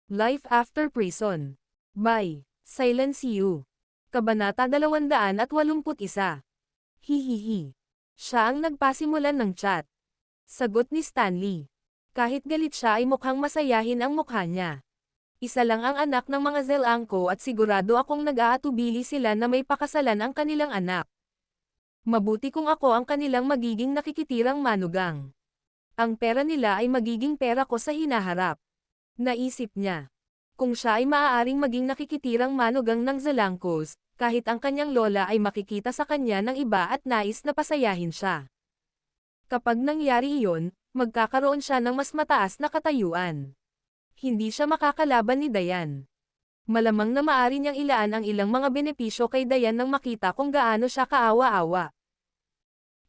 Life After Prison. By Silence You. Kabanata 281. Hihihi. Siya ang nagpasimulan ng chat. Sagot ni Stanley. Kahit galit siya ay mukhang masayahin ang mukha niya. Isa lang ang anak ng mga Zelangko at sigurado akong nag-aatubili sila na may pakasalan ang kanilang anak. Mabuti kung ako ang kanilang magiging nakikitirang manugang. Ang pera nila ay magiging pera ko sa hinaharap. Naisip niya. Kung siya ay maaaring maging nakikitirang manugang ng Zelangkos, kahit ang kanyang lola ay makikita sa kanya ng iba at nais na pasayahin siya. Kapag nangyari iyon, magkakaroon siya ng mas mataas na katayuan. Hindi siya makakalaban ni Dayan. Malamang na maaari niyang ilaan ang ilang mga benepisyo kay Dayan nang makita kung gaano siya kaawa-awa.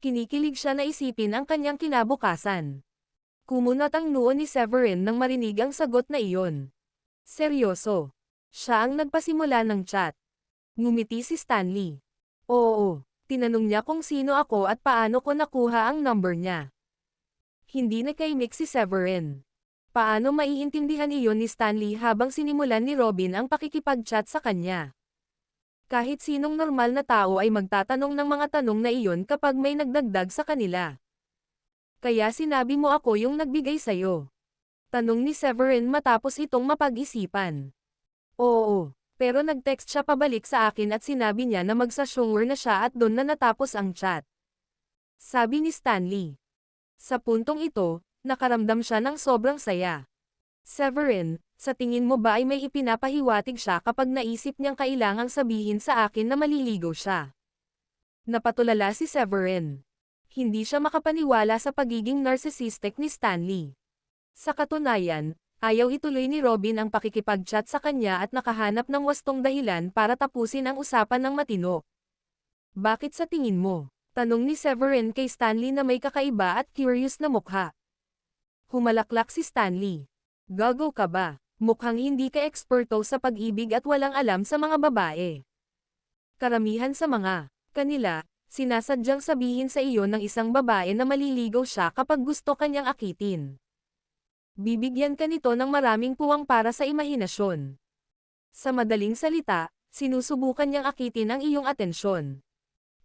Kinikilig siya na isipin ang kanyang kinabukasan. Kumunat ang noo ni Severin nang marinig ang sagot na iyon. Seryoso. Siya ang nagpasimula ng chat. Ngumiti si Stanley. Oo, tinanong niya kung sino ako at paano ko nakuha ang number niya. Hindi nakaimik si Severin. Paano maiintindihan iyon ni Stanley habang sinimulan ni Robin ang pakikipag-chat sa kanya? Kahit sinong normal na tao ay magtatanong ng mga tanong na iyon kapag may nagdagdag sa kanila. Kaya sinabi mo ako yung nagbigay sayo. Tanong ni Severin matapos itong mapag-isipan. Oo, pero nag-text siya pabalik sa akin at sinabi niya na magsa-shower na siya at doon na natapos ang chat. Sabi ni Stanley. Sa puntong ito, nakaramdam siya ng sobrang saya. Severin, sa tingin mo ba ay may ipinapahiwatig siya kapag naisip niyang kailangang sabihin sa akin na maliligaw siya? Napatulala si Severin. Hindi siya makapaniwala sa pagiging narcissistic ni Stanley. Sa katunayan, ayaw ituloy ni Robin ang pakikipag-chat sa kanya at nakahanap ng wastong dahilan para tapusin ang usapan ng matino. Bakit sa tingin mo? Tanong ni Severin kay Stanley na may kakaiba at curious na mukha. Humalaklak si Stanley. Gago ka ba? Mukhang hindi ka eksperto sa pag-ibig at walang alam sa mga babae. Karamihan sa mga kanila, sinasadyang sabihin sa iyo ng isang babae na maliligaw siya kapag gusto kanyang akitin. Bibigyan ka nito ng maraming puwang para sa imahinasyon. Sa madaling salita, sinusubukan niyang akitin ang iyong atensyon.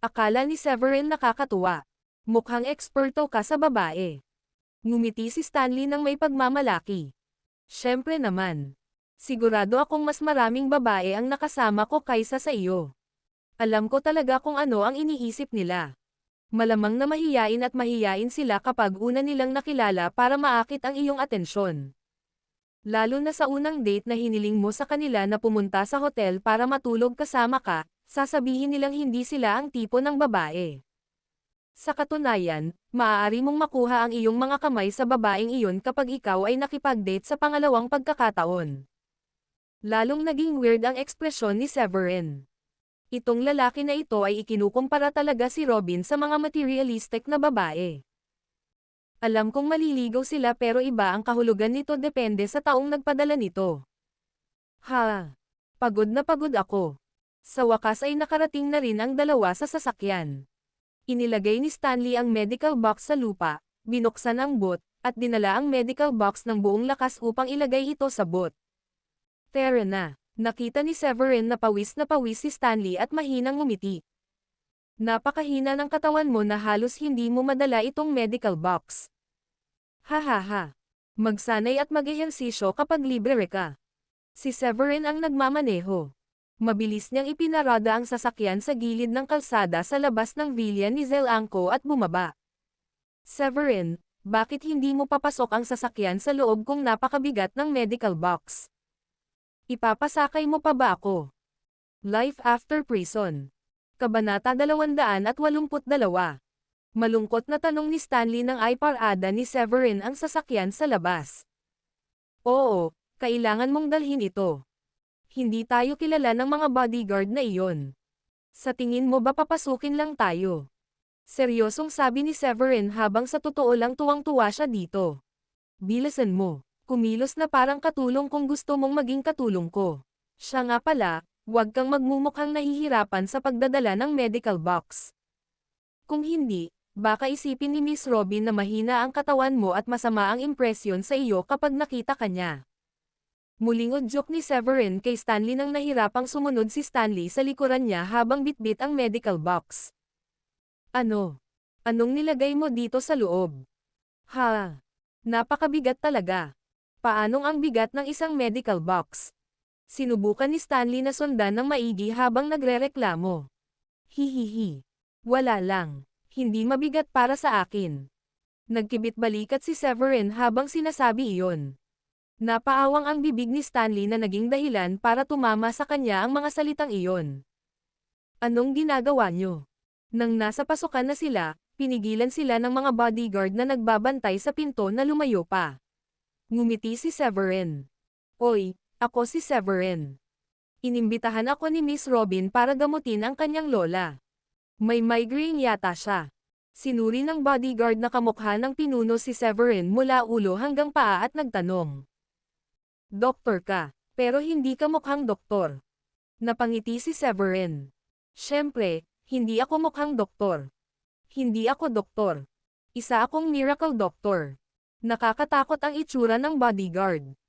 Akala ni Severin nakakatuwa. Mukhang eksperto ka sa babae. Ngumiti si Stanley ng may pagmamalaki. Siyempre naman. Sigurado akong mas maraming babae ang nakasama ko kaysa sa iyo. Alam ko talaga kung ano ang iniisip nila. Malamang na mahiyain sila kapag una nilang nakilala para maakit ang iyong atensyon. Lalo na sa unang date na hiniling mo sa kanila na pumunta sa hotel para matulog kasama ka, sasabihin nilang hindi sila ang tipo ng babae. Sa katunayan, maaari mong makuha ang iyong mga kamay sa babaeng iyon kapag ikaw ay nakipag-date sa pangalawang pagkakataon. Lalong naging weird ang ekspresyon ni Severin. Itong lalaki na ito ay ikinukumpara talaga si Robin sa mga materialistic na babae. Alam kong maliligaw sila pero iba ang kahulugan nito depende sa taong nagpadala nito. Ha! Pagod na pagod ako. Sa wakas ay nakarating na rin ang dalawa sa sasakyan. Inilagay ni Stanley ang medical box sa lupa, binuksan ang boot, at dinala ang medical box ng buong lakas upang ilagay ito sa boot. Tara na, nakita ni Severin na pawis si Stanley at mahinang ngumiti. Napakahina ng katawan mo na halos hindi mo madala itong medical box. Hahaha. Magsanay at mag-ehersisyo kapag libre ka. Si Severin ang nagmamaneho. Mabilis niyang ipinarada ang sasakyan sa gilid ng kalsada sa labas ng villa ni Zelangko at bumaba. Severin, bakit hindi mo papasok ang sasakyan sa loob kung napakabigat ng medical box? Ipapasakay mo pa ba ako? Life After Prison. Kabanata 282. Malungkot na tanong ni Stanley nang ay parada ni Severin ang sasakyan sa labas. Oo, kailangan mong dalhin ito. Hindi tayo kilala ng mga bodyguard na iyon. Sa tingin mo ba papasukin lang tayo? Seryosong sabi ni Severin habang sa totoo lang tuwang-tuwa siya dito. Bilisan mo. Kumilos na parang katulong kung gusto mong maging katulong ko. Siya nga pala, huwag kang magmumukhang nahihirapan sa pagdadala ng medical box. Kung hindi, baka isipin ni Miss Robin na mahina ang katawan mo at masama ang impresyon sa iyo kapag nakita ka niya. Muling udyok ni Severin kay Stanley nang nahirapang sumunod si Stanley sa likuran niya habang bitbit ang medical box. Ano? Anong nilagay mo dito sa loob? Ha? Napakabigat talaga. Paanong ang bigat ng isang medical box? Sinubukan ni Stanley na sundan ng maigi habang nagrereklamo. Hihihi. Wala lang. Hindi mabigat para sa akin. Nagkibit balikat si Severin habang sinasabi iyon. Napaawang ang bibig ni Stanley na naging dahilan para tumama sa kanya ang mga salitang iyon. Anong ginagawa niyo? Nang nasa pasukan na sila, pinigilan sila ng mga bodyguard na nagbabantay sa pinto na lumayo pa. Ngumiti si Severin. Oy, ako si Severin. Inimbitahan ako ni Miss Robin para gamutin ang kanyang lola. May migraine yata siya. Sinuri ng bodyguard na kamukha ng pinuno si Severin mula ulo hanggang paa at nagtanong. Doktor ka, pero hindi ka mukhang doktor. Napangiti si Severin. Siyempre, hindi ako mukhang doktor. Hindi ako doktor. Isa akong miracle doctor. Nakakatakot ang itsura ng bodyguard.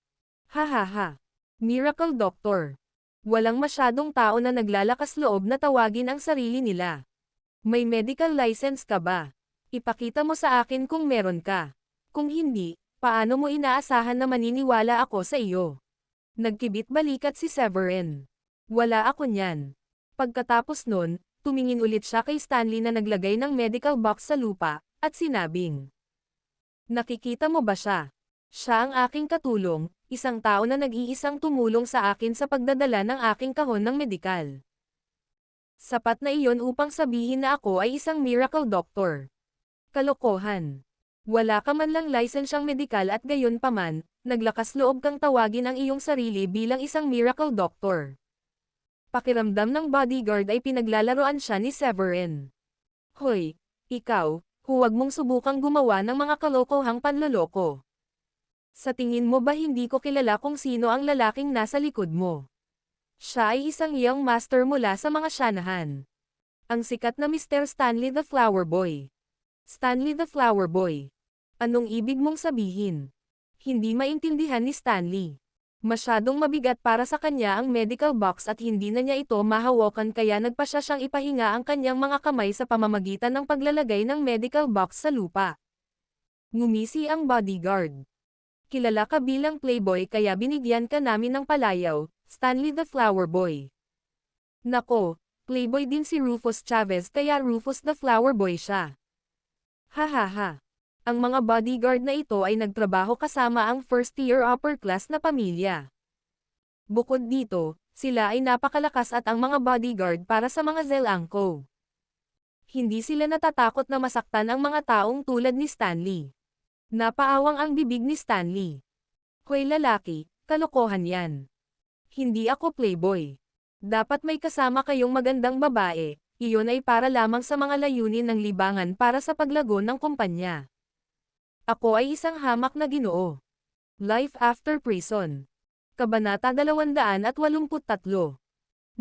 Hahaha. Miracle doctor. Walang masyadong tao na naglalakas loob na tawagin ang sarili nila. May medical license ka ba? Ipakita mo sa akin kung meron ka. Kung hindi, paano mo inaasahan na maniniwala ako sa iyo? Nagkibit balikat si Severin. Wala ako niyan. Pagkatapos nun, tumingin ulit siya kay Stanley na naglagay ng medical box sa lupa, at sinabing. Nakikita mo ba siya? Siya ang aking katulong, isang tao na nag-iisang tumulong sa akin sa pagdadala ng aking kahon ng medikal. Sapat na iyon upang sabihin na ako ay isang miracle doctor. Kalokohan. Wala ka man lang lisensyang medikal at gayon paman, naglakas loob kang tawagin ang iyong sarili bilang isang miracle doctor. Pakiramdam ng bodyguard ay pinaglalaroan siya ni Severin. Hoy, ikaw, huwag mong subukang gumawa ng mga kalokohang panloloko. Sa tingin mo ba hindi ko kilala kung sino ang lalaking nasa likod mo? Siya ay isang young master mula sa mga Shanahan. Ang sikat na Mr. Stanley the Flower Boy. Stanley the Flower Boy. Anong ibig mong sabihin? Hindi maintindihan ni Stanley. Masyadong mabigat para sa kanya ang medical box at hindi na niya ito mahawakan kaya nagpasya siyang ipahinga ang kanyang mga kamay sa pamamagitan ng paglalagay ng medical box sa lupa. Ngumisi ang bodyguard. Kilala ka bilang playboy kaya binigyan ka namin ng palayaw, Stanley the Flower Boy. Nako, playboy din si Rufus Chavez kaya Rufus the Flower Boy siya. Hahaha. Ang mga bodyguard na ito ay nagtrabaho kasama ang first-tier upper-class na pamilya. Bukod dito, sila ay napakalakas at ang mga bodyguard para sa mga Zelangko. Hindi sila natatakot na masaktan ang mga taong tulad ni Stanley. Napaawang ang bibig ni Stanley. Hoy lalaki, kalokohan yan. Hindi ako playboy. Dapat may kasama kayong magandang babae, iyon ay para lamang sa mga layunin ng libangan para sa paglago ng kumpanya. Ako ay isang hamak na Ginoo. Life after prison. Kabanata 283.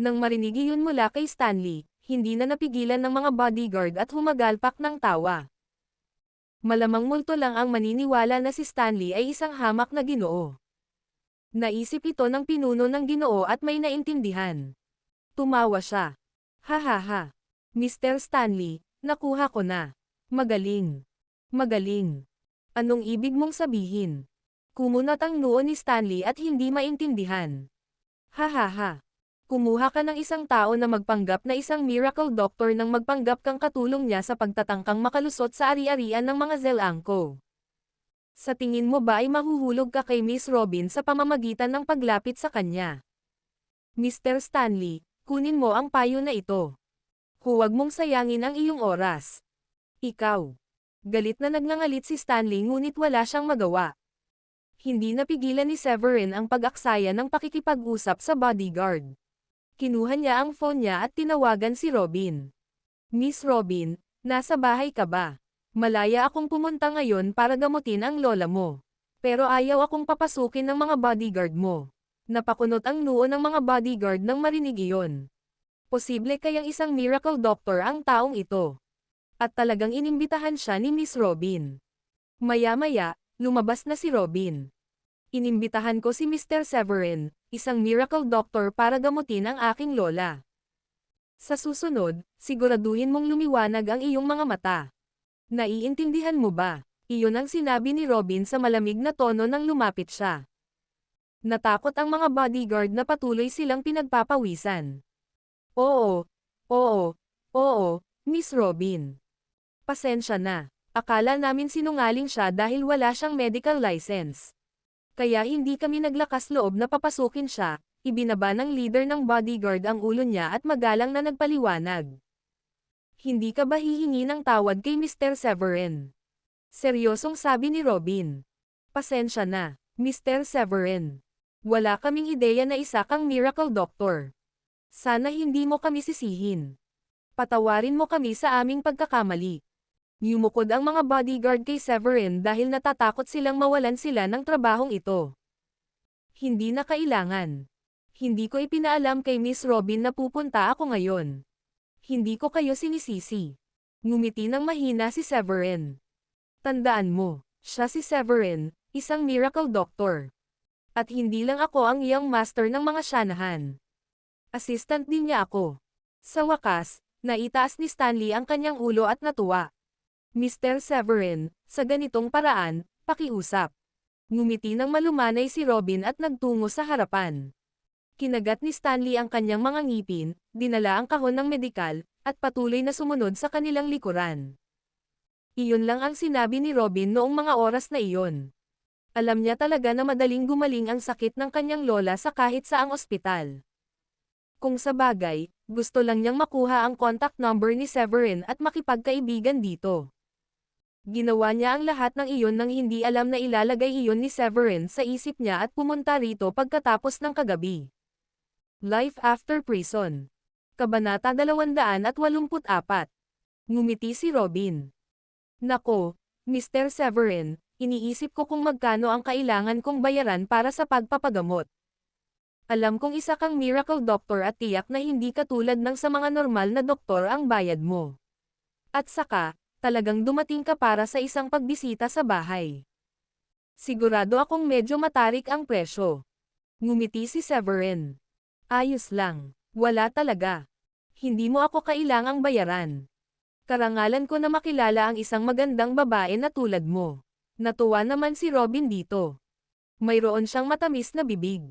Nang marinig iyon mula kay Stanley, hindi na napigilan ng mga bodyguard at humagalpak ng tawa. Malamang multo lang ang maniniwala na si Stanley ay isang hamak na Ginoo. Naisip ito ng pinuno ng Ginoo at may naintindihan. Tumawa siya. Hahaha. Mr. Stanley, nakuha ko na. Magaling. Magaling. Anong ibig mong sabihin? Kumunat ang noo ni Stanley at hindi maintindihan. Hahaha. Kumuha ka ng isang tao na magpanggap na isang miracle doctor nang magpanggap kang katulong niya sa pagtatangkang makalusot sa ari-arian ng mga Zelangko. Sa tingin mo ba ay mahuhulog ka kay Miss Robin sa pamamagitan ng paglapit sa kanya? Mr. Stanley, kunin mo ang payo na ito. Huwag mong sayangin ang iyong oras. Ikaw. Galit na nagngangalit si Stanley ngunit wala siyang magawa. Hindi napigilan ni Severin ang pag-aksaya ng pakikipag-usap sa bodyguard. Kinuha niya ang phone niya at tinawagan si Robin. Miss Robin, nasa bahay ka ba? Malaya akong pumunta ngayon para gamutin ang lola mo. Pero ayaw akong papasukin ng mga bodyguard mo. Napakunot ang noo ng mga bodyguard nang marinig iyon. Posible kayang isang miracle doctor ang taong ito. At talagang inimbitahan siya ni Miss Robin. Maya-maya, lumabas na si Robin. Inimbitahan ko si Mr. Severin, isang miracle doctor para gamutin ang aking lola. Sa susunod, siguraduhin mong lumiwanag ang iyong mga mata. Naiintindihan mo ba? Iyon ang sinabi ni Robin sa malamig na tono nang lumapit siya. Natakot ang mga bodyguard na patuloy silang pinagpapawisan. Oo, oo, oo, Miss Robin. Pasensya na. Akala namin sinungaling siya dahil wala siyang medical license. Kaya hindi kami naglakas loob na papasukin siya, ibinaba ng leader ng bodyguard ang ulo niya at magalang na nagpaliwanag. Hindi ka ba hihingi ng tawad kay Mr. Severin? Seryosong sabi ni Robin. Pasensya na, Mr. Severin. Wala kaming ideya na isa kang miracle doctor. Sana hindi mo kami sisihin. Patawarin mo kami sa aming pagkakamali. Yumukod ang mga bodyguard kay Severin dahil natatakot silang mawalan sila ng trabahong ito. Hindi na kailangan. Hindi ko ipinaalam kay Miss Robin na pupunta ako ngayon. Hindi ko kayo sinisisi. Ngumiti ng mahina si Severin. Tandaan mo, siya si Severin, isang miracle doctor. At hindi lang ako ang iyang master ng mga shanahan. Assistant din niya ako. Sa wakas, naitaas ni Stanley ang kanyang ulo at natuwa. Mr. Severin, sa ganitong paraan, pakiusap. Ngumiti ng malumanay si Robin at nagtungo sa harapan. Kinagat ni Stanley ang kanyang mga ngipin, dinala ang kahon ng medikal, at patuloy na sumunod sa kanilang likuran. Iyon lang ang sinabi ni Robin noong mga oras na iyon. Alam niya talaga na madaling gumaling ang sakit ng kanyang lola sa kahit saang ospital. Kung sa bagay, gusto lang niyang makuha ang contact number ni Severin at makipagkaibigan dito. Ginawa niya ang lahat ng iyon nang hindi alam na ilalagay iyon ni Severin sa isip niya at pumunta rito pagkatapos ng kagabi. Life After Prison. Kabanata 284. Ngumiti si Robin. Nako, Mr. Severin, iniisip ko kung magkano ang kailangan kong bayaran para sa pagpapagamot. Alam kong isa kang miracle doctor at tiyak na hindi katulad ng sa mga normal na doktor ang bayad mo. At saka, talagang dumating ka para sa isang pagbisita sa bahay. Sigurado akong medyo matarik ang presyo. Ngumiti si Severin. Ayos lang, wala talaga. Hindi mo ako kailangang bayaran. Karangalan ko na makilala ang isang magandang babae na tulad mo. Natuwa naman si Robin dito. Mayroon siyang matamis na bibig.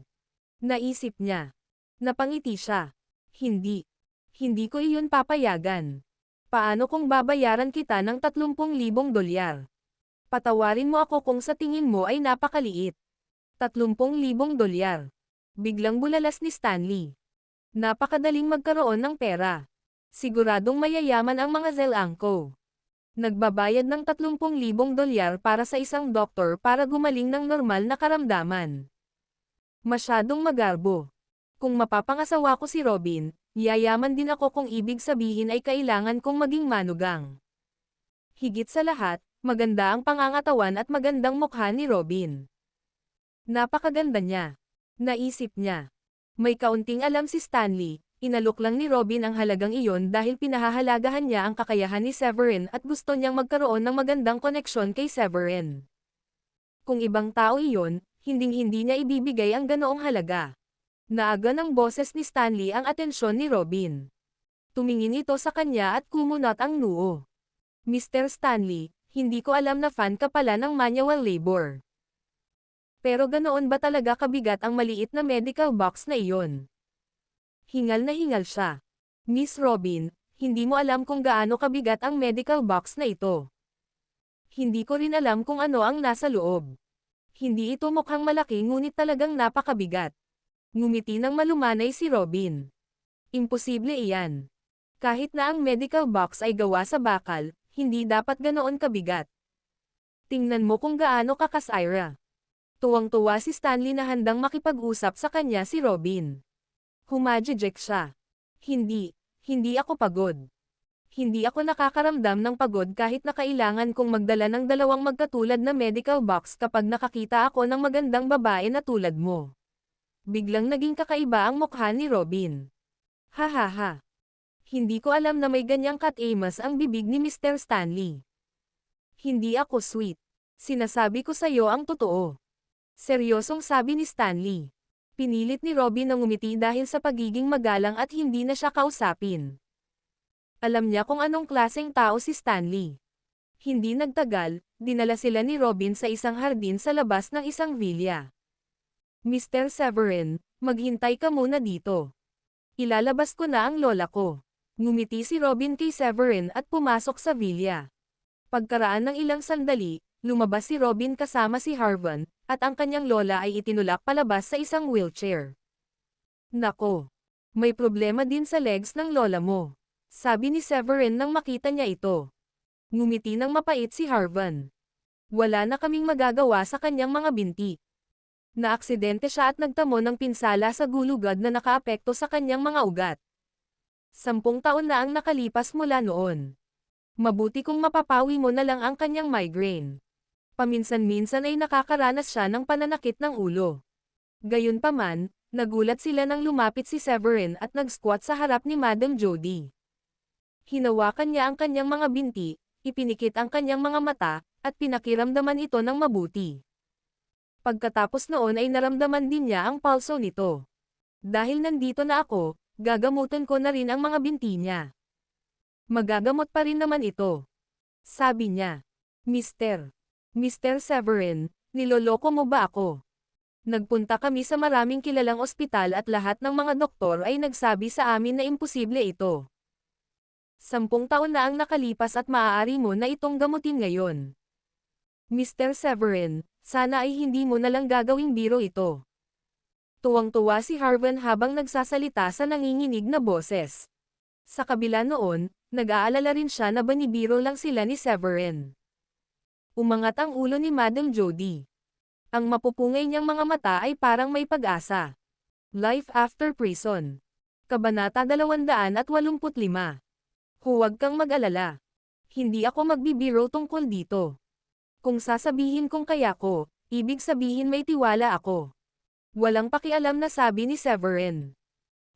Naisip niya. Napangiti siya. Hindi. Hindi ko iyon papayagan. Paano kung babayaran kita ng 30,000 dolyar? Patawarin mo ako kung sa tingin mo ay napakaliit. 30,000 dolyar. Biglang bulalas ni Stanley. Napakadaling magkaroon ng pera. Siguradong mayayaman ang mga Zelangko. Nagbabayad ng 30,000 dolyar para sa isang doktor para gumaling ng normal na karamdaman. Masyadong magarbo. Kung mapapangasawa ko si Robin, yayaman din ako kung ibig sabihin ay kailangan kong maging manugang. Higit sa lahat, maganda ang pangangatawan at magandang mukha ni Robin. Napakaganda niya. Naisip niya. May kaunting alam si Stanley, inalok lang ni Robin ang halagang iyon dahil pinahahalagahan niya ang kakayahan ni Severin at gusto niyang magkaroon ng magandang koneksyon kay Severin. Kung ibang tao iyon, hinding-hindi niya ibibigay ang ganoong halaga. Naaga ng boses ni Stanley ang atensyon ni Robin. Tumingin ito sa kanya at kumunot ang noo. Mr. Stanley, hindi ko alam na fan ka pala ng manual labor. Pero ganoon ba talaga kabigat ang maliit na medical box na iyon? Hingal na hingal siya. Miss Robin, hindi mo alam kung gaano kabigat ang medical box na ito. Hindi ko rin alam kung ano ang nasa loob. Hindi ito mukhang malaki ngunit talagang napakabigat. Ngumiti ng malumanay si Robin. Imposible iyan. Kahit na ang medical box ay gawa sa bakal, hindi dapat ganoon kabigat. Tingnan mo kung gaano kakasira. Tuwang-tuwa si Stanley na handang makipag-usap sa kanya si Robin. Humajijek siya. Hindi ako pagod. Hindi ako nakakaramdam ng pagod kahit na kailangan kong magdala ng dalawang magkatulad na medical box kapag nakakita ako ng magandang babae na tulad mo. Biglang naging kakaiba ang mukha ni Robin. Hahaha. Hindi ko alam na may ganyang katamas ang bibig ni Mr. Stanley. Hindi ako sweet. Sinasabi ko sa'yo ang totoo. Seryosong sabi ni Stanley. Pinilit ni Robin na ngumiti dahil sa pagiging magalang at hindi na siya kausapin. Alam niya kung anong klaseng tao si Stanley. Hindi nagtagal, dinala sila ni Robin sa isang hardin sa labas ng isang villa. Mr. Severin, maghintay ka muna dito. Ilalabas ko na ang lola ko. Ngumiti si Robin kay Severin at pumasok sa villa. Pagkaraan ng ilang sandali, lumabas si Robin kasama si Harvan, at ang kanyang lola ay itinulak palabas sa isang wheelchair. Nako! May problema din sa legs ng lola mo. Sabi ni Severin nang makita niya ito. Ngumiti ng mapait si Harvan. Wala na kaming magagawa sa kanyang mga binti. Naaksidente siya at nagtamo ng pinsala sa gulugad na nakaapekto sa kanyang mga ugat. 10 taon na ang nakalipas mula noon. Mabuti kung mapapawi mo na lang ang kanyang migraine. Paminsan-minsan ay nakakaranas siya ng pananakit ng ulo. Gayunpaman, nagulat sila nang lumapit si Severin at nag-squat sa harap ni Madam Jody. Hinawakan niya ang kanyang mga binti, ipinikit ang kanyang mga mata, at pinakiramdaman ito ng mabuti. Pagkatapos noon ay naramdaman din niya ang pulso nito. Dahil nandito na ako, gagamutin ko na rin ang mga binti niya. Magagamot pa rin naman ito. Sabi niya. Mr. Severin, niloloko mo ba ako? Nagpunta kami sa maraming kilalang ospital at lahat ng mga doktor ay nagsabi sa amin na imposible ito. 10 taon na ang nakalipas at maaari mo na itong gamutin ngayon. Mr. Severin, sana ay hindi mo na lang gagawing biro ito. Tuwang-tuwa si Harvan habang nagsasalita sa nanginginig na boses. Sa kabila noon, nag-aalala rin siya na banibiro lang sila ni Severin. Umangat ang ulo ni Madam Jody. Ang mapupungay niyang mga mata ay parang may pag-asa. Life After Prison. Kabanata 285. Huwag kang mag-alala. Hindi ako magbibiro tungkol dito. Kung sasabihin kong kaya ko, ibig sabihin may tiwala ako. Walang pakialam na sabi ni Severin.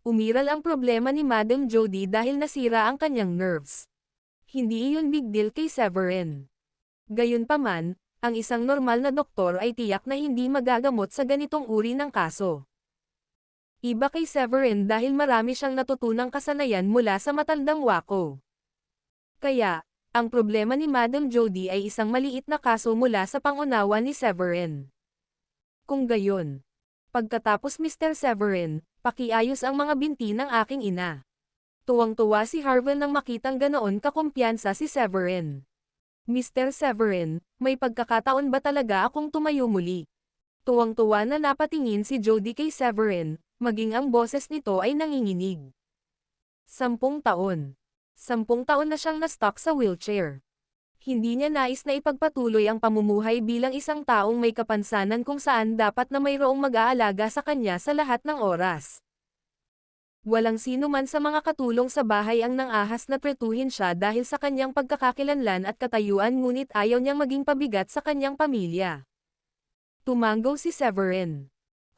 Umiral ang problema ni Madam Jody dahil nasira ang kanyang nerves. Hindi iyon big deal kay Severin. Gayunpaman, ang isang normal na doktor ay tiyak na hindi magagamot sa ganitong uri ng kaso. Iba kay Severin dahil marami siyang natutunang kasanayan mula sa matandang wako. Kaya, ang problema ni Madam Jody ay isang maliit na kaso mula sa pangunawa ni Severin. Kung gayon, pagkatapos Mr. Severin, pakiayos ang mga binti ng aking ina. Tuwang-tuwa si Harvan nang makitang ganoon kakumpiyansa si Severin. Mr. Severin, may pagkakataon ba talaga akong tumayo muli? Tuwang-tuwa na napatingin si Jody kay Severin, maging ang boses nito ay nanginginig. 10 taon. 10 taon na siyang na-stuck sa wheelchair. Hindi niya nais na ipagpatuloy ang pamumuhay bilang isang taong may kapansanan kung saan dapat na mayroong mag-aalaga sa kanya sa lahat ng oras. Walang sino man sa mga katulong sa bahay ang nang-ahas na tretuhin siya dahil sa kanyang pagkakakilanlan at katayuan ngunit ayaw niyang maging pabigat sa kanyang pamilya. Tumanggaw si Severin.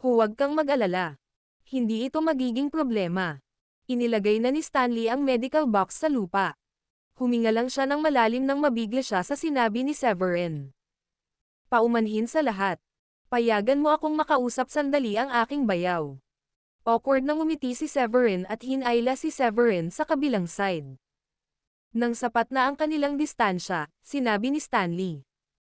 Huwag kang mag-alala. Hindi ito magiging problema. Inilagay na ni Stanley ang medical box sa lupa. Huminga lang siya ng malalim nang mabigla siya sa sinabi ni Severin. Paumanhin sa lahat. Payagan mo akong makausap sandali ang aking bayaw. Awkward nang umiti si Severin at hinayla si Severin sa kabilang side. Nang sapat na ang kanilang distansya, sinabi ni Stanley.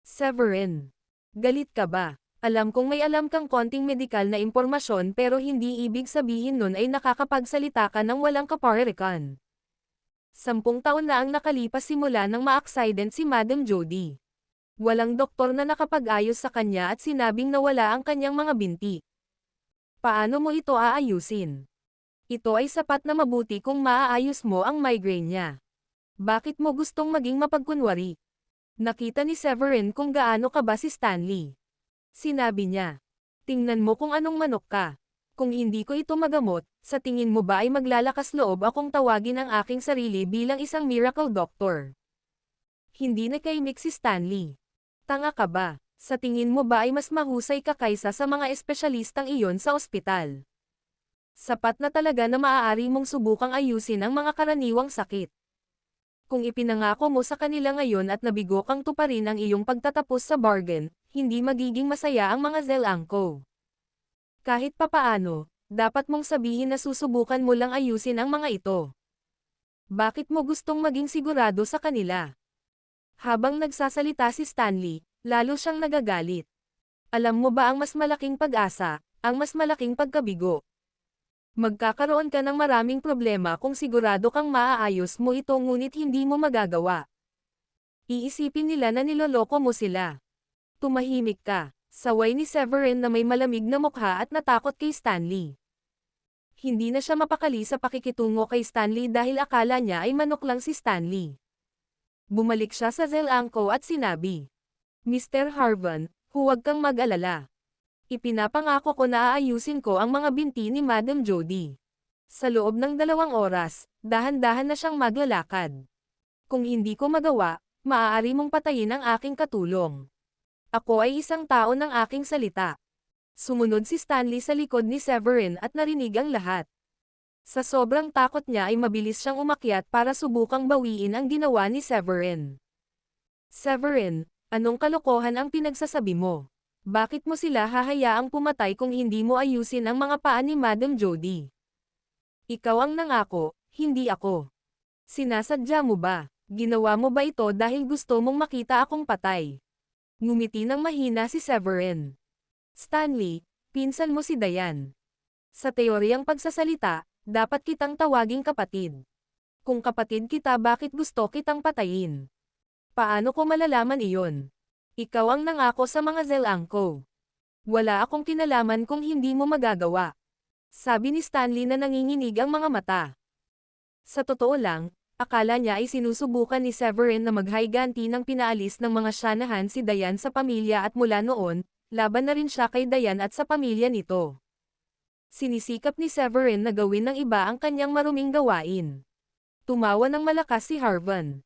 Severin. Galit ka ba? Alam kong may alam kang konting medikal na impormasyon pero hindi ibig sabihin nun ay nakakapagsalita ka ng walang kaparerikan. 10 taon na ang nakalipas simula nang ma-accident si Madam Jody. Walang doktor na nakapag-ayos sa kanya at sinabing nawala ang kanyang mga binti. Paano mo ito aayusin? Ito ay sapat na mabuti kung maaayos mo ang migraine niya. Bakit mo gustong maging mapagkunwari? Nakita ni Severin kung gaano ka ba si Stanley. Sinabi niya, tingnan mo kung anong manok ka. Kung hindi ko ito magamot, sa tingin mo ba ay maglalakas loob akong tawagin ang aking sarili bilang isang miracle doctor? Hindi nakaimik si Stanley. Tanga ka ba? Sa tingin mo ba ay mas mahusay ka kaysa sa mga espesyalistang iyon sa ospital? Sapat na talaga na maaari mong subukang ayusin ang mga karaniwang sakit. Kung ipinangako mo sa kanila ngayon at nabigo kang tuparin ang iyong pagtatapos sa bargain, hindi magiging masaya ang mga Zelangko. Kahit papaano, dapat mong sabihin na susubukan mo lang ayusin ang mga ito. Bakit mo gustong maging sigurado sa kanila? Habang nagsasalita si Stanley, lalo siyang nagagalit. Alam mo ba ang mas malaking pag-asa, ang mas malaking pagkabigo? Magkakaroon ka ng maraming problema kung sigurado kang maaayos mo ito ngunit hindi mo magagawa. Iisipin nila na niloloko mo sila. Tumahimik ka, saway ni Severin na may malamig na mukha at natakot kay Stanley. Hindi na siya mapakali sa pakikitungo kay Stanley dahil akala niya ay manok lang si Stanley. Bumalik siya sa Zelangko at sinabi, Mr. Harvan, huwag kang mag-alala. Ipinapangako ko na aayusin ko ang mga binti ni Madam Jody. Sa loob ng 2 oras, dahan-dahan na siyang maglalakad. Kung hindi ko magawa, maaari mong patayin ang aking katulong. Ako ay isang tao ng aking salita. Sumunod si Stanley sa likod ni Severin at narinig ang lahat. Sa sobrang takot niya ay mabilis siyang umakyat para subukang bawiin ang ginawa ni Severin. Severin, anong kalokohan ang pinagsasabi mo? Bakit mo sila hahayaang pumatay kung hindi mo ayusin ang mga paa ni Madam Jody? Ikaw ang nangako, hindi ako. Sinasadya mo ba? Ginawa mo ba ito dahil gusto mong makita akong patay? Ngumiti ng mahina si Severin. Stanley, pinsan mo si Diane. Sa teoryang pagsasalita, dapat kitang tawaging kapatid. Kung kapatid kita, bakit gusto kitang patayin? Paano ko malalaman iyon? Ikaw ang nangako sa mga Zelangko. Wala akong kinalaman kung hindi mo magagawa. Sabi ni Stanley na nanginginig ang mga mata. Sa totoo lang, akala niya ay sinusubukan ni Severin na maghayganti ng pinaalis ng mga Shanahan si Diane sa pamilya at mula noon, laban na rin siya kay Diane at sa pamilya nito. Sinisikap ni Severin na gawin ng iba ang kanyang maruming gawain. Tumawa ng malakas si Harvan.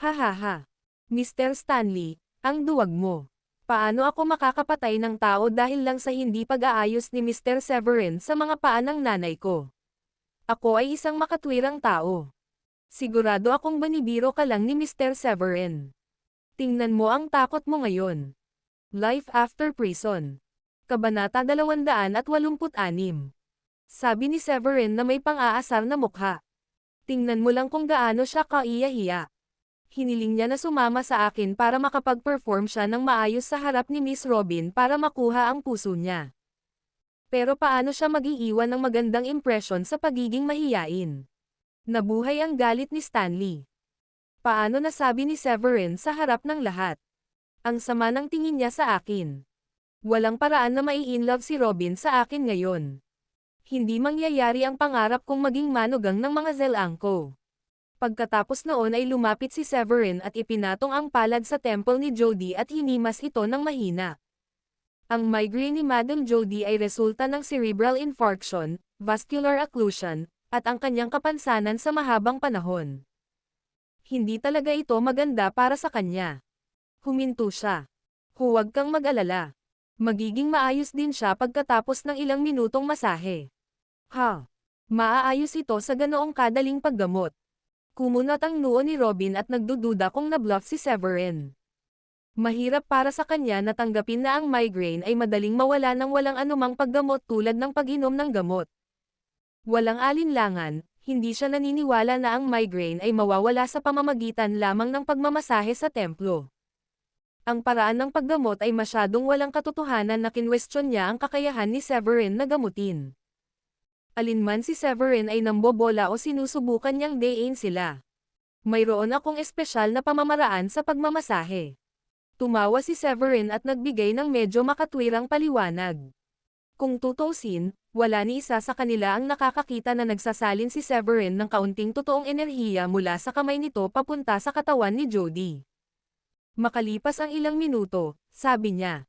Hahaha. Mr. Stanley, ang duwag mo. Paano ako makakapatay ng tao dahil lang sa hindi pag-aayos ni Mr. Severin sa mga paa ng nanay ko? Ako ay isang makatwirang tao. Sigurado akong banibiro ka lang ni Mr. Severin. Tingnan mo ang takot mo ngayon. Life after prison. Kabanata 286. Sabi ni Severin na may pang-aasar na mukha. Tingnan mo lang kung gaano siya kaiyahiya. Hiniling niya na sumama sa akin para makapag-perform siya ng maayos sa harap ni Miss Robin para makuha ang puso niya. Pero paano siya mag-iiwan ng magandang impresyon sa pagiging mahiyain? Nabuhay ang galit ni Stanley. Paano nasabi ni Severin sa harap ng lahat? Ang sama ng tingin niya sa akin. Walang paraan na mai-inlove si Robin sa akin ngayon. Hindi mangyayari ang pangarap kong maging manugang ng mga Zelangko. Pagkatapos noon ay lumapit si Severin at ipinatong ang palad sa temple ni Jody at hinimas ito ng mahina. Ang migraine ni Madam Jody ay resulta ng cerebral infarction, vascular occlusion, at ang kanyang kapansanan sa mahabang panahon. Hindi talaga ito maganda para sa kanya. Huminto siya. Huwag kang mag-alala. Magiging maayos din siya pagkatapos ng ilang minutong masahe. Maaayos ito sa ganoong kadaling paggamot. Kumunat ang noo ni Robin at nagdududa kung nabluff si Severin. Mahirap para sa kanya na tanggapin na ang migraine ay madaling mawala ng walang anumang paggamot tulad ng pag-inom ng gamot. Walang alinlangan, hindi siya naniniwala na ang migraine ay mawawala sa pamamagitan lamang ng pagmamasahe sa templo. Ang paraan ng paggamot ay masyadong walang katotohanan na kinwestiyon niya ang kakayahan ni Severin na gamutin. Alinman si Severin ay nambobola o sinusubukan niyang dayin sila. Mayroon akong espesyal na pamamaraan sa pagmamasahe. Tumawa si Severin at nagbigay ng medyo makatwirang paliwanag. Kung tutusin, wala ni isa sa kanila ang nakakakita na nagsasalin si Severin ng kaunting totoong enerhiya mula sa kamay nito papunta sa katawan ni Jody. Makalipas ang ilang minuto, sabi niya,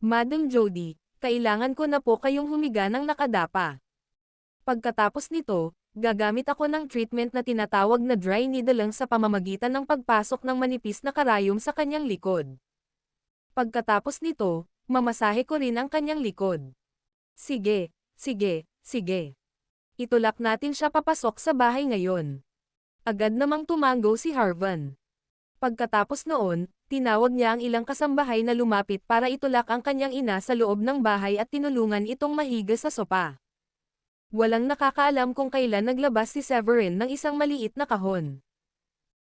Madam Jody, kailangan ko na po kayong humiga ng nakadapa. Pagkatapos nito, gagamit ako ng treatment na tinatawag na dry needling sa pamamagitan ng pagpasok ng manipis na karayom sa kanyang likod. Pagkatapos nito, mamasahe ko rin ang kanyang likod. Sige, sige, sige. Itulak natin siya papasok sa bahay ngayon. Agad namang tumango si Harvan. Pagkatapos noon, Tinawag niya ang ilang kasambahay na lumapit para itulak ang kanyang ina sa loob ng bahay at tinulungan itong mahiga sa sopa. Walang nakakaalam kung kailan naglabas si Severin ng isang maliit na kahon.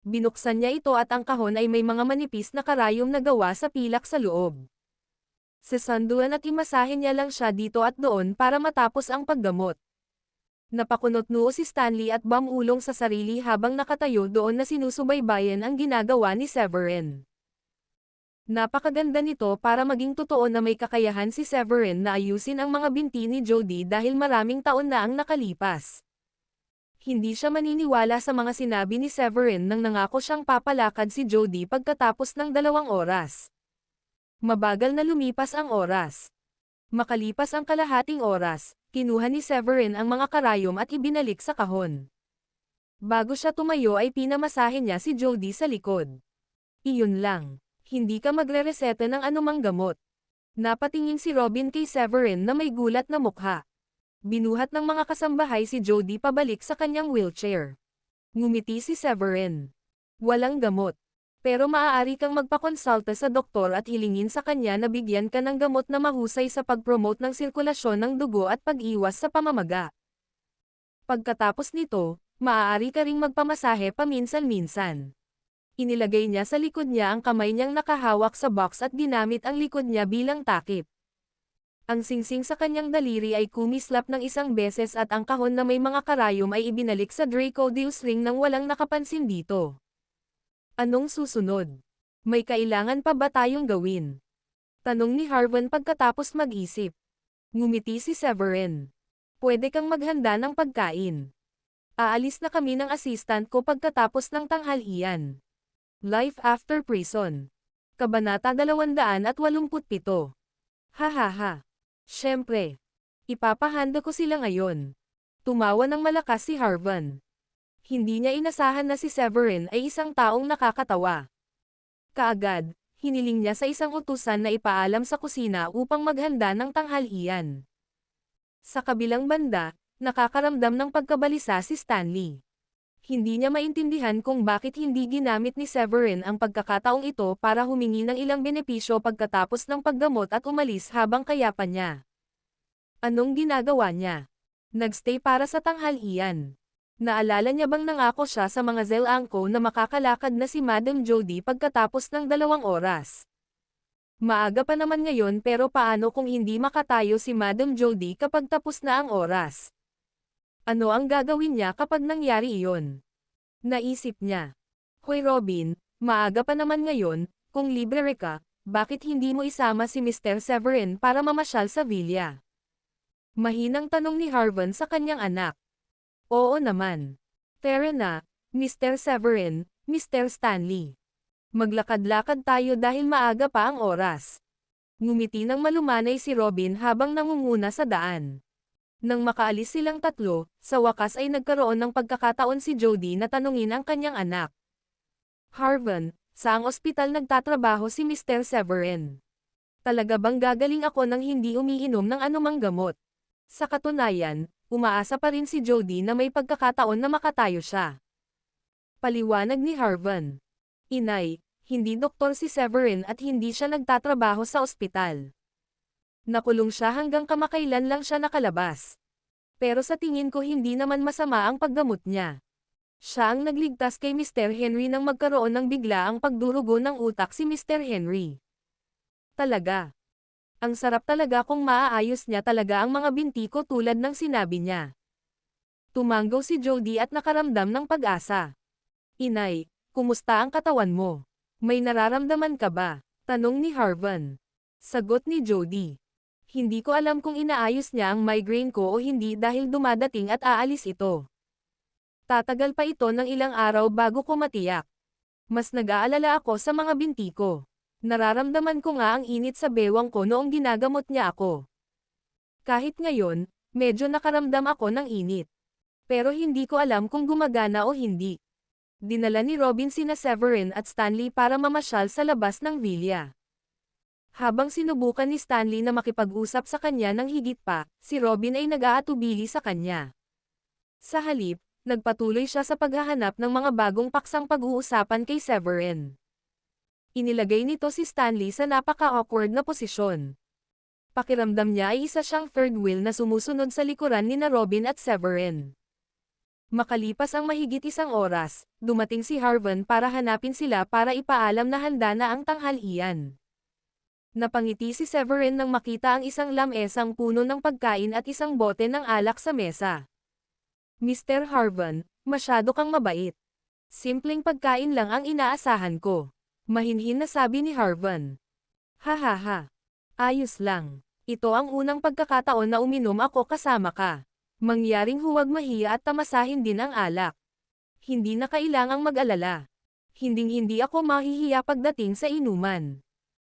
Binuksan niya ito at ang kahon ay may mga manipis na karayom na gawa sa pilak sa loob. Sisanduan at imasahin niya lang siya dito at doon para matapos ang paggamot. Napakunot noo si Stanley at bumulong sa sarili habang nakatayo doon na sinusubaybayan ang ginagawa ni Severin. Napakaganda nito para maging totoo na may kakayahan si Severin na ayusin ang mga binti ni Jody dahil maraming taon na ang nakalipas. Hindi siya maniniwala sa mga sinabi ni Severin nang nangako siyang papalakad si Jody pagkatapos ng 2 oras. Mabagal na lumipas ang oras. Makalipas ang kalahating oras, kinuha ni Severin ang mga karayom at ibinalik sa kahon. Bago siya tumayo ay pinamasahe niya si Jody sa likod. Iyon lang. Hindi ka magre-reseta ng anumang gamot. Napatingin si Robin kay Severin na may gulat na mukha. Binuhat ng mga kasambahay si Jody pabalik sa kanyang wheelchair. Ngumiti si Severin. Walang gamot. Pero maaari kang magpakonsulta sa doktor at hilingin sa kanya na bigyan ka ng gamot na mahusay sa pag-promote ng sirkulasyon ng dugo at pag-iwas sa pamamaga. Pagkatapos nito, maaari ka ring magpamasahe paminsan-minsan. Inilagay niya sa likod niya ang kamay niyang nakahawak sa box at ginamit ang likod niya bilang takip. Ang singsing sa kanyang daliri ay kumislap ng isang beses at ang kahon na may mga karayom ay ibinalik sa Dracodeus ring nang walang nakapansin dito. Anong susunod? May kailangan pa ba tayong gawin? Tanong ni Harvan pagkatapos mag-isip. Ngumiti si Severin. Pwede kang maghanda ng pagkain. Aalis na kami ng assistant ko pagkatapos ng tanghalian. Life After Prison. Kabanata 287. Hahaha. Siyempre. Ipapahanda ko sila ngayon. Tumawa ng malakas si Harvan. Hindi niya inasahan na si Severin ay isang taong nakakatawa. Kaagad, hiniling niya sa isang utusan na ipaalam sa kusina upang maghanda ng tanghalian. Sa kabilang banda, nakakaramdam ng pagkabalisa si Stanley. Hindi niya maintindihan kung bakit hindi ginamit ni Severin ang pagkakataong ito para humingi ng ilang benepisyo pagkatapos ng paggamot at umalis habang kayapa niya. Anong ginagawa niya? Nagstay para sa tanghalian. Naalala niya bang nangako siya sa mga Zelangko na makakalakad na si Madam Jody pagkatapos ng 2 oras? Maaga pa naman ngayon pero paano kung hindi makatayo si Madam Jody kapag tapos na ang oras? Ano ang gagawin niya kapag nangyari iyon? Naisip niya. Hoy Robin, maaga pa naman ngayon, kung libre ka, bakit hindi mo isama si Mr. Severin para mamasyal sa villa? Mahinang tanong ni Harvan sa kanyang anak. Oo naman. Tara na, Mr. Severin, Mr. Stanley. Maglakad-lakad tayo dahil maaga pa ang oras. Ngumiti ng malumanay si Robin habang nangunguna sa daan. Nang makaalis silang tatlo, sa wakas ay nagkaroon ng pagkakataon si Jody na tanungin ang kanyang anak. Harvan, saang ospital nagtatrabaho si Mr. Severin? Talaga bang gagaling ako nang hindi umiinom ng anumang gamot? Sa katunayan, umaasa pa rin si Jody na may pagkakataon na makatayo siya. Paliwanag ni Harvan. Inay, hindi doktor si Severin at hindi siya nagtatrabaho sa ospital. Nakulong siya hanggang kamakailan lang siya nakalabas. Pero sa tingin ko hindi naman masama ang paggamot niya. Siya ang nagligtas kay Mr. Henry nang magkaroon ng biglaang pagdurugo ng utak si Mr. Henry. Talaga. Ang sarap talaga kung maaayos niya talaga ang mga binti ko tulad ng sinabi niya. Tumanggaw si Jody at nakaramdam ng pag-asa. Inay, kumusta ang katawan mo? May nararamdaman ka ba? Tanong ni Harvan. Sagot ni Jody. Hindi ko alam kung inaayos niya ang migraine ko o hindi dahil dumadating at aalis ito. Tatagal pa ito ng ilang araw bago ko matiyak. Mas nag-aalala ako sa mga binti ko. Nararamdaman ko nga ang init sa bewang ko noong ginagamot niya ako. Kahit ngayon, medyo nakaramdam ako ng init. Pero hindi ko alam kung gumagana o hindi. Dinala ni Robin sina Severin at Stanley para mamasyal sa labas ng villa. Habang sinubukan ni Stanley na makipag-usap sa kanya ng higit pa, si Robin ay nag-aatubili sa kanya. Sa halip, nagpatuloy siya sa paghahanap ng mga bagong paksang pag-uusapan kay Severin. Inilagay nito si Stanley sa napaka-awkward na posisyon. Pakiramdam niya ay isa siyang third wheel na sumusunod sa likuran nina Robin at Severin. Makalipas ang mahigit isang oras, dumating si Harvan para hanapin sila para ipaalam na handa na ang tanghalian. Napangiti si Severin nang makita ang isang lamesang puno ng pagkain at isang bote ng alak sa mesa. Mr. Harvan, masyado kang mabait. Simpleng pagkain lang ang inaasahan ko. Mahinhin na sabi ni Harvan. Hahaha. Ayos lang. Ito ang unang pagkakataon na uminom ako kasama ka. Mangyaring huwag mahiya at tamasahin din ang alak. Hindi na kailangang mag-alala. Hinding-hindi ako mahihiya pagdating sa inuman.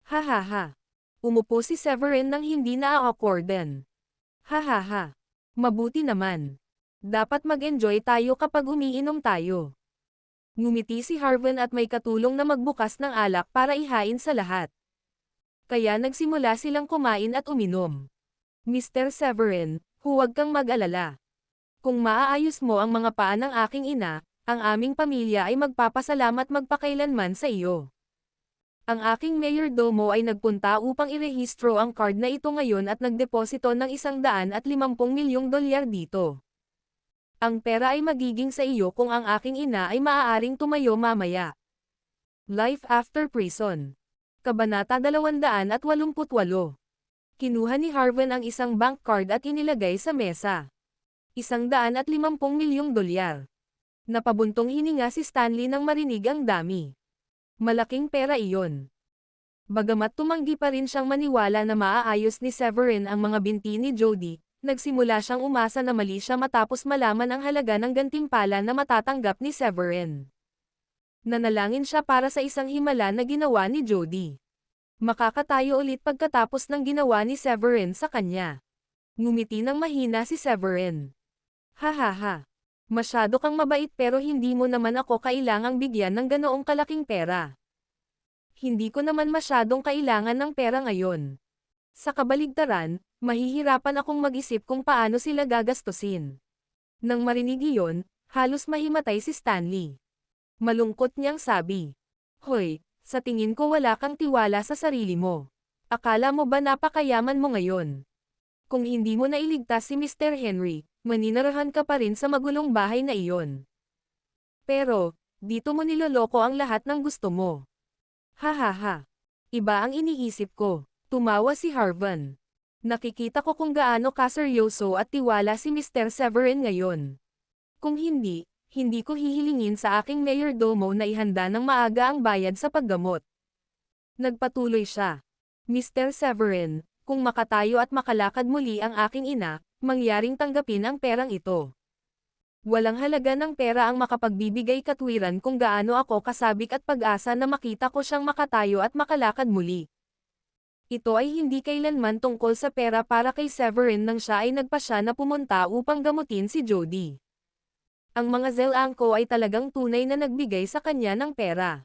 Hahaha. Umupo si Severin nang hindi na-awkwardan. Hahaha. Mabuti naman. Dapat mag-enjoy tayo kapag umiinom tayo. Ngumiti si Harvan at may katulong na magbukas ng alak para ihain sa lahat. Kaya nagsimula silang kumain at uminom. Mr. Severin, huwag kang mag-alala. Kung maaayos mo ang mga paa ng aking ina, ang aming pamilya ay magpapasalamat magpakailanman sa iyo. Ang aking mayordomo ay nagpunta upang irehistro ang card na ito ngayon at nagdeposito ng $150 milyong dito. Ang pera ay magiging sa iyo kung ang aking ina ay maaaring tumayo mamaya. Life After Prison. Kabanata 288. Kinuha ni Harvan ang isang bank card at inilagay sa mesa. $150 milyong. Napabuntong hininga si Stanley nang marinig ang dami. Malaking pera iyon. Bagamat tumanggi pa rin siyang maniwala na maaayos ni Severin ang mga binti ni Jody, nagsimula siyang umasa na mali siya matapos malaman ang halaga ng gantimpala na matatanggap ni Severin. Nanalangin siya para sa isang himala na ginawa ni Jody. Makakatayo ulit pagkatapos ng ginawa ni Severin sa kanya. Ngumiti ng mahina si Severin. Hahaha. Masyado kang mabait pero hindi mo naman ako kailangang bigyan ng ganoong kalaking pera. Hindi ko naman masyadong kailangan ng pera ngayon. Sa kabaligtaran, mahihirapan akong mag-isip kung paano sila gagastusin. Nang marinig iyon, halos mahimatay si Stanley. Malungkot niyang sabi. Hoy, sa tingin ko wala kang tiwala sa sarili mo. Akala mo ba napakayaman mo ngayon? Kung hindi mo nailigtas si Mr. Henry, maninirahan ka pa rin sa magulong bahay na iyon. Pero, dito mo niloloko ang lahat ng gusto mo. Hahaha. Iba ang iniisip ko. Tumawa si Harvan. Nakikita ko kung gaano kaseryoso at tiwala si Mr. Severin ngayon. Kung hindi, hindi ko hihilingin sa aking mayordomo na ihanda ng maaga ang bayad sa paggamot. Nagpatuloy siya. Mr. Severin, kung makatayo at makalakad muli ang aking ina, mangyaring tanggapin ang perang ito. Walang halaga ng pera ang makapagbibigay katwiran kung gaano ako kasabik at pag-asa na makita ko siyang makatayo at makalakad muli. Ito ay hindi kailanman tungkol sa pera para kay Severin nang siya ay nagpasya na pumunta upang gamutin si Jody. Ang mga Zelangko ay talagang tunay na nagbigay sa kanya ng pera.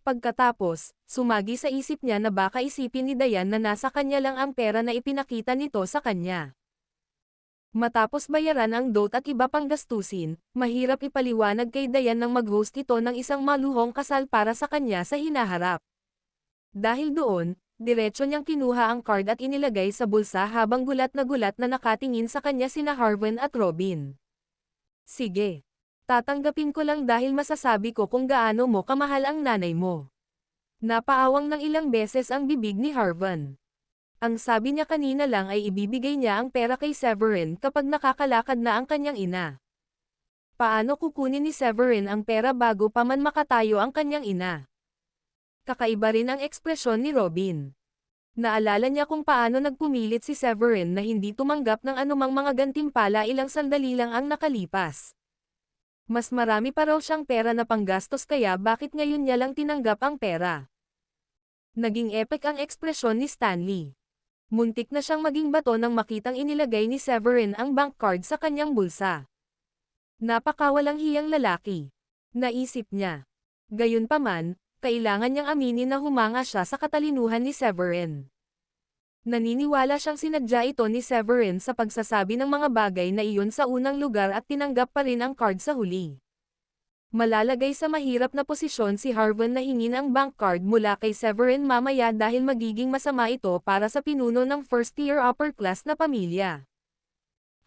Pagkatapos, sumagi sa isip niya na baka isipin ni Dayan na nasa kanya lang ang pera na ipinakita nito sa kanya. Matapos bayaran ang dote at iba pang gastusin, mahirap ipaliwanag kay Dayan nang mag-host ito ng isang maluhong kasal para sa kanya sa hinaharap. Dahil doon, diretso niyang kinuha ang card at inilagay sa bulsa habang gulat na nakatingin sa kanya sina Harvan at Robin. Sige. Tatanggapin ko lang dahil masasabi ko kung gaano mo kamahal ang nanay mo. Napaawang ng ilang beses ang bibig ni Harvan. Ang sabi niya kanina lang ay ibibigay niya ang pera kay Severin kapag nakakalakad na ang kanyang ina. Paano kukunin ni Severin ang pera bago pa man makatayo ang kanyang ina? Kakaiba rin ang ekspresyon ni Robin. Naalala niya kung paano nagpumilit si Severin na hindi tumanggap ng anumang mga gantimpala ilang sandali lang ang nakalipas. Mas marami pa raw siyang pera na panggastos kaya bakit ngayon niya lang tinanggap ang pera? Naging epic ang ekspresyon ni Stanley. Muntik na siyang maging bato nang makitang inilagay ni Severin ang bank card sa kanyang bulsa. Napakawalang hiyang lalaki. Naisip niya. Gayunpaman, kailangan niyang aminin na humanga siya sa katalinuhan ni Severin. Naniniwala siyang sinadya ito ni Severin sa pagsasabi ng mga bagay na iyon sa unang lugar at tinanggap pa rin ang card sa huli. Malalagay sa mahirap na posisyon si Harvan na hingin ang bank card mula kay Severin mamaya dahil magiging masama ito para sa pinuno ng first-tier upper-class na pamilya.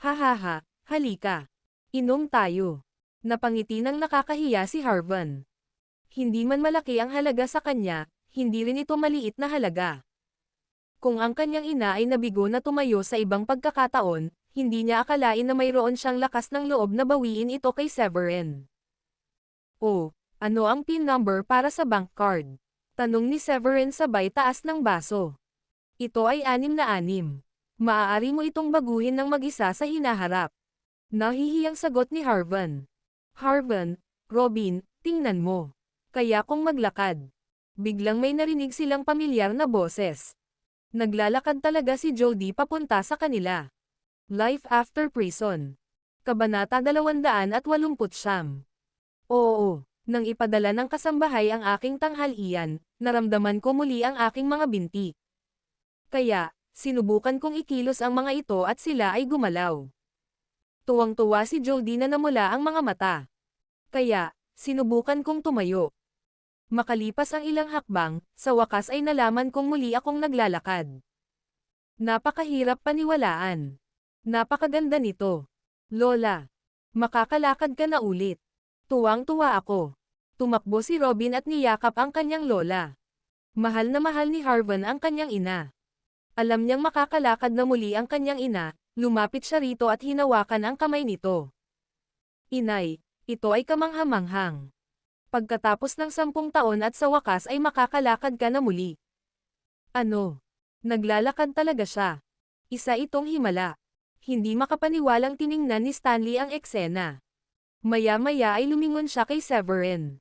Hahaha, halika. Inom tayo. Napangiti ng nakakahiya si Harvan. Hindi man malaki ang halaga sa kanya, hindi rin ito maliit na halaga. Kung ang kanyang ina ay nabigo na tumayo sa ibang pagkakataon, hindi niya akalain na mayroon siyang lakas ng loob na bawiin ito kay Severin. Oh, ano ang PIN number para sa bank card? Tanong ni Severin sabay taas ng baso. Ito ay 6 na 6. Maaari mo itong baguhin ng mag-isa sa hinaharap. Nahihiyang sagot ni Harvan. Harvan, Robin, tingnan mo. Kaya kung maglakad. Biglang may narinig silang pamilyar na boses. Naglalakad talaga si Jody papunta sa kanila. Life After Prison. Kabanata 289. Oo, nang ipadala ng kasambahay ang aking tanghalian, naramdaman ko muli ang aking mga binti. Kaya, sinubukan kong ikilos ang mga ito at sila ay gumalaw. Tuwang-tuwa si Jody na namula ang mga mata. Kaya, sinubukan kong tumayo. Makalipas ang ilang hakbang, sa wakas ay nalaman kong muli akong naglalakad. Napakahirap paniwalaan. Napakaganda nito. Lola, makakalakad ka na ulit. Tuwang-tuwa ako. Tumakbo si Robin at niyakap ang kanyang lola. Mahal na mahal ni Harvan ang kanyang ina. Alam niyang makakalakad na muli ang kanyang ina, lumapit siya rito at hinawakan ang kamay nito. Inay, ito ay kamangha-manghang. Pagkatapos ng 10 taon at sa wakas ay makakalakad ka na muli. Ano? Naglalakad talaga siya. Isa itong himala. Hindi makapaniwalang tiningnan ni Stanley ang eksena. Maya-maya ay lumingon siya kay Severin.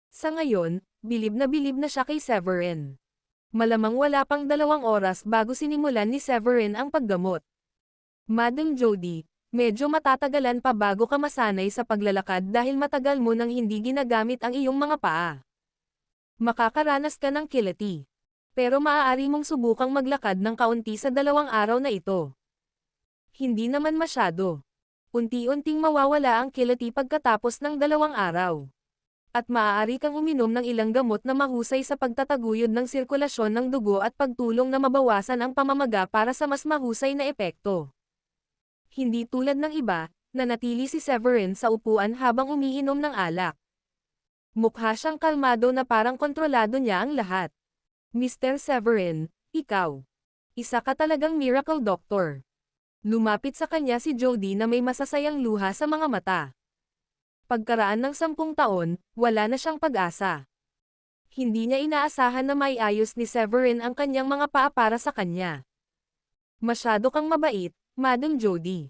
Sa ngayon, bilib na siya kay Severin. Malamang wala pang 2 oras bago sinimulan ni Severin ang paggamot. Madam Jody, medyo matatagalan pa bago ka masanay sa paglalakad dahil matagal mo nang hindi ginagamit ang iyong mga paa. Makakaranas ka ng kilati. Pero maaari mong subukang maglakad ng kaunti sa 2 araw na ito. Hindi naman masyado. Unti-unting mawawala ang kilati pagkatapos ng 2 araw. At maaari kang uminom ng ilang gamot na mahusay sa pagtataguyod ng sirkulasyon ng dugo at pagtulong na mabawasan ang pamamaga para sa mas mahusay na epekto. Hindi tulad ng iba, nanatili si Severin sa upuan habang umiinom ng alak. Mukha siyang kalmado na parang kontrolado niya ang lahat. Mr. Severin, ikaw. Isa ka talagang miracle doctor. Lumapit sa kanya si Jody na may masasayang luha sa mga mata. Pagkaraan ng 10 taon, wala na siyang pag-asa. Hindi niya inaasahan na maiayos ni Severin ang kanyang mga paa para sa kanya. Masyado kang mabait, Madam Jody.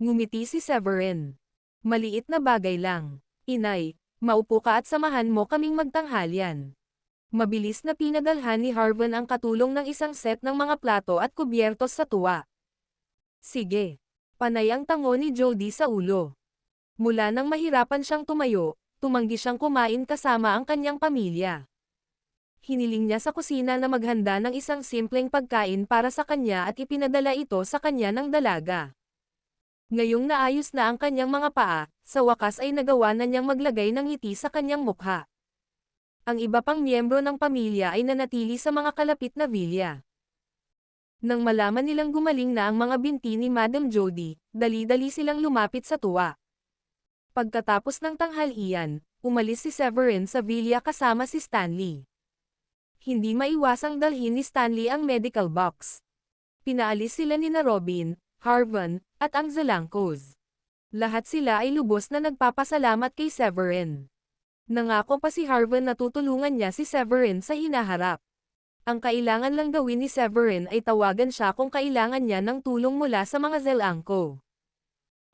Ngumiti si Severin. Maliit na bagay lang. Inay, maupo ka at samahan mo kaming magtanghalian. Mabilis na pinadalhan ni Harvan ang katulong ng isang set ng mga plato at kubyertos sa tuwa. Sige. Panay ang tango ni Jody sa ulo. Mula nang mahirapan siyang tumayo, tumanggi siyang kumain kasama ang kanyang pamilya. Hiniling niya sa kusina na maghanda ng isang simpleng pagkain para sa kanya at ipinadala ito sa kanya ng dalaga. Ngayong naayos na ang kanyang mga paa, sa wakas ay nagawa na niyang maglagay ng ngiti sa kanyang mukha. Ang iba pang miyembro ng pamilya ay nanatili sa mga kalapit na vilya. Nang malaman nilang gumaling na ang mga binti ni Madam Jody, dali-dali silang lumapit sa tuwa. Pagkatapos ng tanghalian, umalis si Severin sa villa kasama si Stanley. Hindi maiwasang dalhin ni Stanley ang medical box. Pinaalis sila ni na Robin, Harvan, at ang Zalankos. Lahat sila ay lubos na nagpapasalamat kay Severin. Nangako pa si Harvan na tutulungan niya si Severin sa hinaharap. Ang kailangan lang gawin ni Severin ay tawagan siya kung kailangan niya ng tulong mula sa mga Zelanko.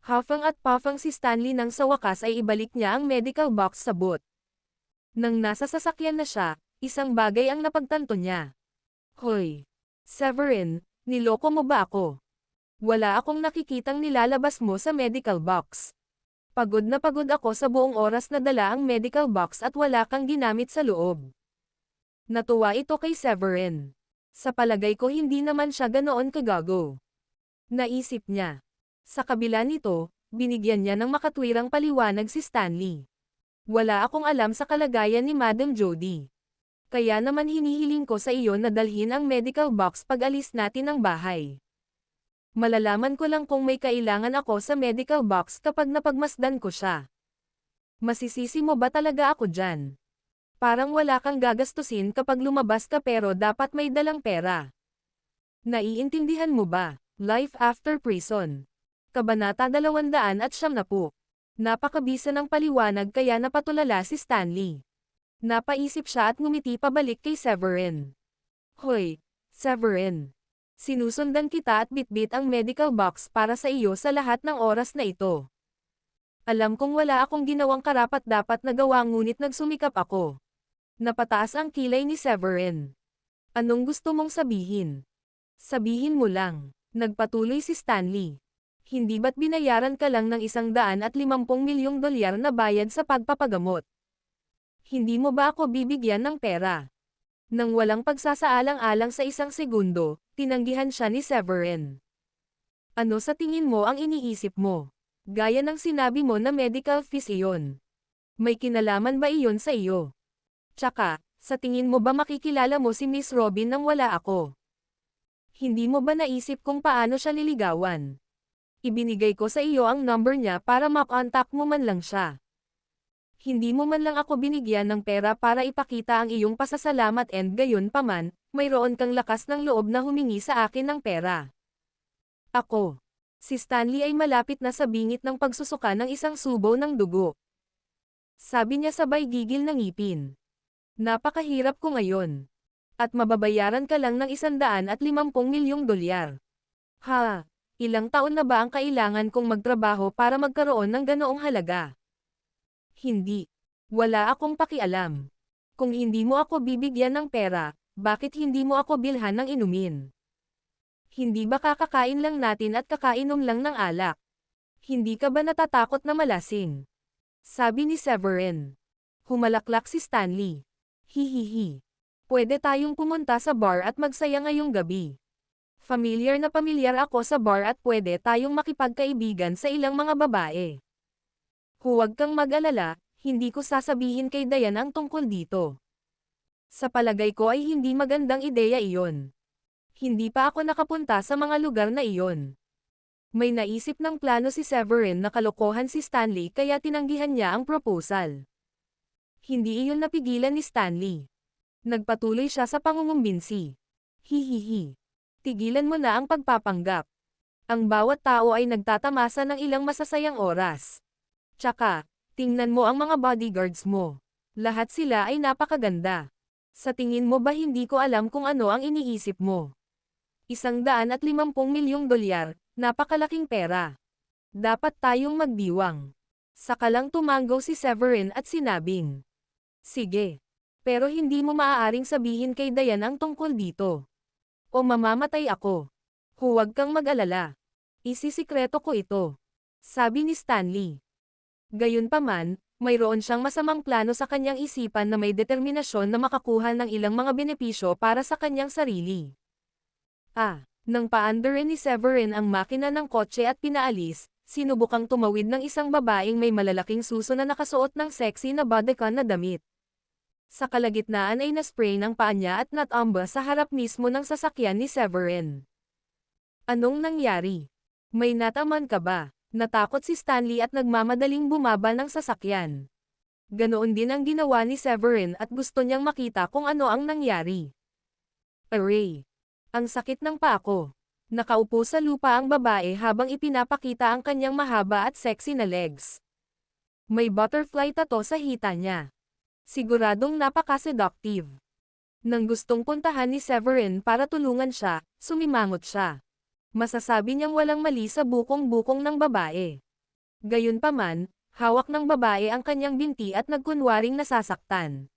Huffang at puffang si Stanley nang sa wakas ay ibalik niya ang medical box sa boot. Nang nasa sasakyan na siya, isang bagay ang napagtanto niya. Hoy! Severin, niloko mo ba ako? Wala akong nakikitang nilalabas mo sa medical box. Pagod na pagod ako sa buong oras na dala ang medical box at wala kang ginamit sa loob. Natuwa ito kay Severin. Sa palagay ko hindi naman siya ganoon kagago. Naisip niya. Sa kabila nito, binigyan niya ng makatwirang paliwanag si Stanley. Wala akong alam sa kalagayan ni Madam Jody. Kaya naman hinihiling ko sa iyo na dalhin ang medical box pag alis natin ng bahay. Malalaman ko lang kung may kailangan ako sa medical box kapag napagmasdan ko siya. Masisisi mo ba talaga ako dyan? Parang wala kang gagastusin kapag lumabas ka pero dapat may dalang pera. Naiintindihan mo ba? Life After Prison. Kabanata 200 at 70. Napakabisa ng paliwanag kaya napatulala si Stanley. Napaisip siya at ngumiti pabalik kay Severin. Hoy, Severin. Sinusundan kita at bitbit ang medical box para sa iyo sa lahat ng oras na ito. Alam kong wala akong ginawang karapat-dapat na gawa ngunit nagsumikap ako. Napataas ang kilay ni Severin. Anong gusto mong sabihin? Sabihin mo lang. Nagpatuloy si Stanley. Hindi ba't binayaran ka lang ng $150 milyong na bayad sa pagpapagamot? Hindi mo ba ako bibigyan ng pera? Nang walang pagsasaalang-alang sa isang segundo, tinanggihan siya ni Severin. Ano sa tingin mo ang iniisip mo? Gaya ng sinabi mo na medical fees iyon. May kinalaman ba iyon sa iyo? Tsaka, sa tingin mo ba makikilala mo si Miss Robin nang wala ako? Hindi mo ba naisip kung paano siya liligawan? Ibinigay ko sa iyo ang number niya para makontak mo man lang siya. Hindi mo man lang ako binigyan ng pera para ipakita ang iyong pasasalamat and gayon paman, mayroon kang lakas ng loob na humingi sa akin ng pera. Ako. Si Stanley ay malapit na sa bingit ng pagsusuka ng isang subo ng dugo. Sabi niya sabay gigil ng ngipin. Napakahirap ko ngayon. At mababayaran ka lang ng $150 milyong. Ha? Ilang taon na ba ang kailangan kong magtrabaho para magkaroon ng ganoong halaga? Hindi. Wala akong pakialam. Kung hindi mo ako bibigyan ng pera, bakit hindi mo ako bilhan ng inumin? Hindi ba kakakain lang natin at kakainom lang ng alak? Hindi ka ba natatakot na malasing? Sabi ni Severin. Humalaklak si Stanley. Hihihi. Pwede tayong pumunta sa bar at magsaya ngayong gabi. Familiar na pamilyar ako sa bar at pwede tayong makipagkaibigan sa ilang mga babae. Huwag kang mag-alala, hindi ko sasabihin kay Dayan ang tungkol dito. Sa palagay ko ay hindi magandang ideya iyon. Hindi pa ako nakapunta sa mga lugar na iyon. May naisip ng plano si Severin na kalokohan si Stanley kaya tinanggihan niya ang proposal. Hindi iyon napigilan ni Stanley. Nagpatuloy siya sa pangungumbinsi. Hihihi. Tigilan mo na ang pagpapanggap. Ang bawat tao ay nagtatamasa ng ilang masasayang oras. Tsaka, tingnan mo ang mga bodyguards mo. Lahat sila ay napakaganda. Sa tingin mo ba hindi ko alam kung ano ang iniisip mo? $150 milyong, napakalaking pera. Dapat tayong magdiwang. Saka lang tumanggaw si Severin at sinabing, sige. Pero hindi mo maaaring sabihin kay Dayan ang tungkol dito. O mamamatay ako. Huwag kang mag-alala. Isisikreto ko ito. Sabi ni Stanley. Gayunpaman, mayroon siyang masamang plano sa kanyang isipan na may determinasyon na makakuha ng ilang mga benepisyo para sa kanyang sarili. Nang paandarin ni Severin ang makina ng kotse at pinaalis, sinubukang tumawid ng isang babaeng may malalaking suso na nakasuot ng sexy na bodycon na damit. Sa kalagitnaan ay naspray ng paa niya at natamba sa harap mismo ng sasakyan ni Severin. Anong nangyari? May nataman ka ba? Natakot si Stanley at nagmamadaling bumaba ng sasakyan. Ganoon din ang ginawa ni Severin at gusto niyang makita kung ano ang nangyari. Aray! Ang sakit ng paa ko. Nakaupo sa lupa ang babae habang ipinapakita ang kanyang mahaba at sexy na legs. May butterfly tattoo sa hita niya. Siguradong napaka-seductive. Nang gustong puntahan ni Severin para tulungan siya, sumimangot siya. Masasabi niyang walang mali sa bukong-bukong ng babae. Gayunpaman, hawak ng babae ang kanyang binti at nagkunwaring nasasaktan.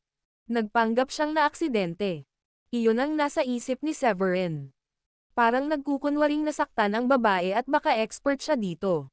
Nagpanggap siyang naaksidente. Iyon ang nasa isip ni Severin. Parang nagkukunwaring nasaktan ang babae at baka expert siya dito.